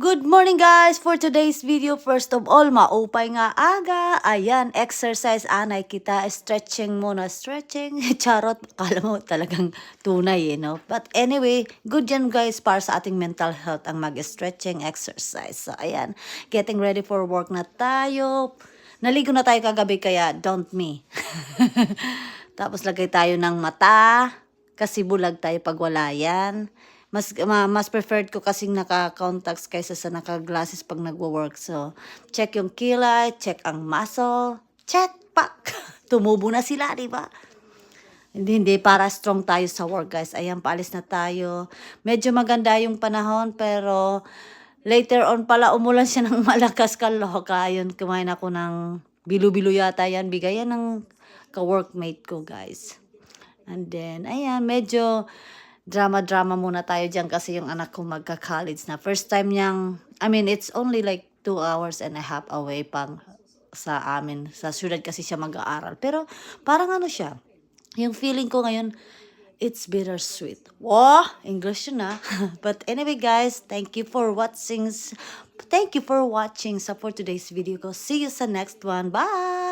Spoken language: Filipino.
Good morning guys! For today's video, first of all, maupay nga aga. Ayan, exercise anay kita. Stretching muna. Stretching. Charot. Kala mo talagang tunay no? But anyway, good yan guys para sa ating mental health ang mag-stretching exercise. So ayan, getting ready for work na tayo. Naligo na tayo kagabi kaya don't me. Tapos lagay tayo ng mata. Kasi bulag tayo pag wala yan. Mas preferred ko kasing naka-contacts kaysa sa naka-glasses pag nagwo-work. So, check yung kilay, check ang muscle, check, pak! Tumubo na sila, di ba? Hindi, para strong tayo sa work, guys. Ayan, paalis na tayo. Medyo maganda yung panahon, pero later on pala, umulan siya ng malakas, kaloka. Ayun, kumain ako ng bilo-bilo yata yan. Bigayan ng ka-workmate ko, guys. And then, ayan, medyo drama-drama muna tayo dyan kasi yung anak ko magka-college na. First time niyang, it's only like 2.5 hours away pang sa amin. Sa syudad kasi siya mag-aaral. Pero parang ano siya, yung feeling ko ngayon, it's bittersweet. Wow! English yun ah. But anyway guys, thank you for watching. Thank you for watching. So for today's video ko, see you sa next one. Bye!